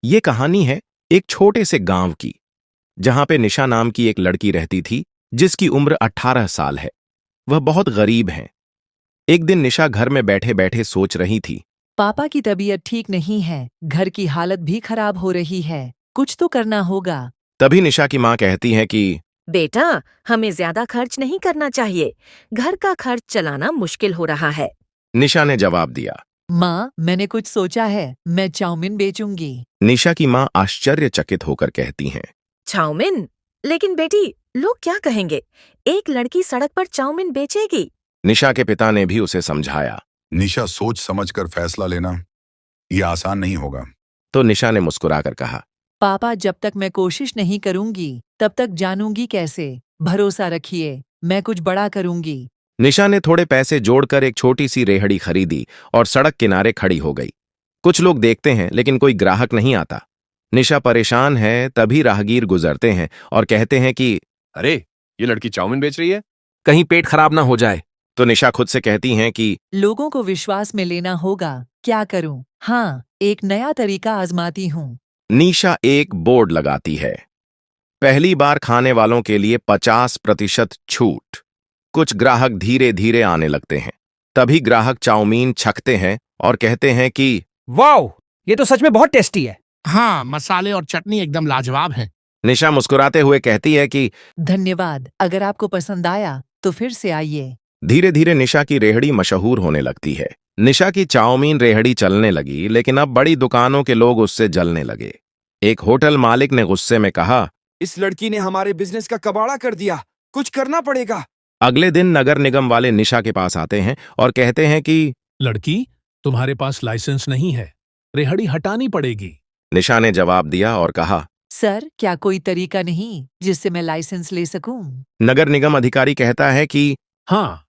ये कहानी है एक छोटे से गांव की, जहां पे निशा नाम की एक लड़की रहती थी जिसकी उम्र 18 साल है। वह बहुत गरीब है। एक दिन निशा घर में बैठे बैठे सोच रही थी। पापा की तबीयत ठीक नहीं है, घर की हालत भी खराब हो रही है, कुछ तो करना होगा। तभी निशा की माँ कहती है कि बेटा, हमें ज्यादा खर्च नहीं करना चाहिए। घर का खर्च चलाना मुश्किल हो रहा है। निशा ने जवाब दिया। माँ, मैंने कुछ सोचा है, मैं चाउमीन बेचूंगी। निशा की माँ आश्चर्यचकित होकर कहती हैं। चाउमीन? लेकिन बेटी, लोग क्या कहेंगे? एक लड़की सड़क पर चाउमीन बेचेगी? निशा के पिता ने भी उसे समझाया। निशा, सोच समझकर फैसला लेना ये आसान नहीं होगा। तो निशा ने मुस्कुराकर कहा। पापा, जब तक मैं कोशिश नहीं करूंगी तब तक जानूंगी कैसे? भरोसा रखिए, मैं कुछ बड़ा करूंगी। निशा ने थोड़े पैसे जोड़कर एक छोटी सी रेहड़ी खरीदी और सड़क किनारे खड़ी हो गई। कुछ लोग देखते हैं लेकिन कोई ग्राहक नहीं आता। निशा परेशान है, तभी राहगीर गुजरते हैं और कहते हैं कि अरे, ये लड़की चाउमीन बेच रही है। कहीं पेट खराब ना हो जाए। तो निशा खुद से कहती हैं कि लोगों को विश्वास में लेना होगा, क्या करूं? हाँ, एक नया तरीका आजमाती हूँ। निशा एक बोर्ड लगाती है। पहली बार खाने वालों के लिए 50% छूट। कुछ ग्राहक धीरे धीरे आने लगते हैं। तभी ग्राहक चाउमीन छकते हैं और कहते हैं कि वाओ, ये तो सच में बहुत टेस्टी है। हाँ, मसाले और चटनी एकदम लाजवाब है। निशा मुस्कुराते हुए कहती है कि धन्यवाद, अगर आपको पसंद आया तो फिर से आइए। धीरे धीरे निशा की रेहड़ी मशहूर होने लगती है। निशा की चाउमीन रेहड़ी चलने लगी, लेकिन अब बड़ी दुकानों के लोग उससे जलने लगे। एक होटल मालिक ने गुस्से में कहा, इस लड़की ने हमारे बिजनेस का कबाड़ा कर दिया, कुछ करना पड़ेगा। अगले दिन नगर निगम वाले निशा के पास आते हैं और कहते हैं कि लड़की, तुम्हारे पास लाइसेंस नहीं है, रेहड़ी हटानी पड़ेगी। निशा ने जवाब दिया और कहा, सर, क्या कोई तरीका नहीं जिससे मैं लाइसेंस ले सकूं? नगर निगम अधिकारी कहता है कि हाँ,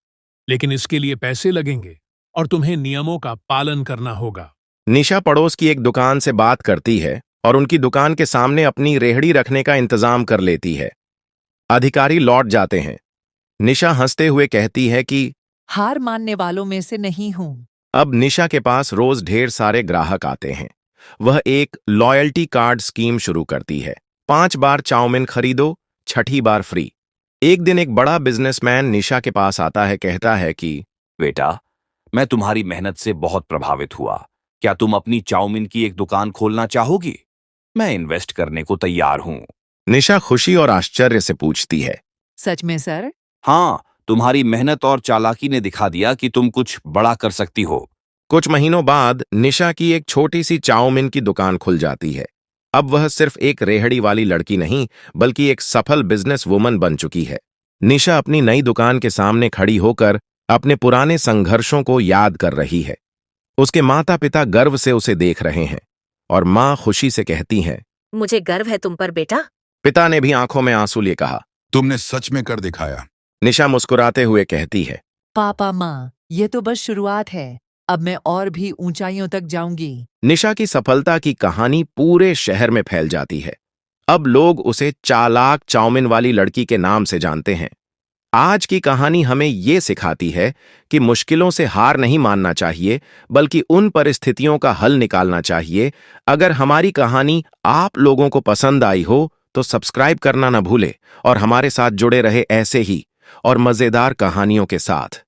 लेकिन इसके लिए पैसे लगेंगे और तुम्हें नियमों का पालन करना होगा। निशा पड़ोस की एक दुकान से बात करती है और उनकी दुकान के सामने अपनी रेहड़ी रखने का इंतजाम कर लेती है। अधिकारी लौट जाते हैं। निशा हंसते हुए कहती है कि हार मानने वालों में से नहीं हूँ। अब निशा के पास रोज ढेर सारे ग्राहक आते हैं। वह एक लॉयल्टी कार्ड स्कीम शुरू करती है। 5 बार चाउमीन खरीदो, 6ठी बार फ्री। एक दिन एक बड़ा बिजनेसमैन निशा के पास आता है, कहता है कि बेटा, मैं तुम्हारी मेहनत से बहुत प्रभावित हुआ। क्या तुम अपनी चाउमीन की एक दुकान खोलना चाहोगी? मैं इन्वेस्ट करने को तैयार हूं। निशा खुशी और आश्चर्य से पूछती है, सच में सर? हाँ, तुम्हारी मेहनत और चालाकी ने दिखा दिया कि तुम कुछ बड़ा कर सकती हो। कुछ महीनों बाद निशा की एक छोटी सी चाउमीन की दुकान खुल जाती है। अब वह सिर्फ एक रेहड़ी वाली लड़की नहीं, बल्कि एक सफल बिजनेस वुमन बन चुकी है। निशा अपनी नई दुकान के सामने खड़ी होकर अपने पुराने संघर्षों को याद कर रही है। उसके माता पिता गर्व से उसे देख रहे हैं और माँ खुशी से कहती हैं, मुझे गर्व है तुम पर बेटा। पिता ने भी आंखों में आंसू लिए कहा। तुमने सच में कर दिखाया। निशा मुस्कुराते हुए कहती है, पापा, माँ, ये तो बस शुरुआत है, अब मैं और भी ऊंचाइयों तक जाऊंगी। निशा की सफलता की कहानी पूरे शहर में फैल जाती है। अब लोग उसे चालाक चाउमीन वाली लड़की के नाम से जानते हैं। आज की कहानी हमें ये सिखाती है कि मुश्किलों से हार नहीं मानना चाहिए, बल्कि उन परिस्थितियों का हल निकालना चाहिए। अगर हमारी कहानी आप लोगों को पसंद आई हो तो सब्सक्राइब करना न भूले और हमारे साथ जुड़े रहे ऐसे ही और मजेदार कहानियों के साथ।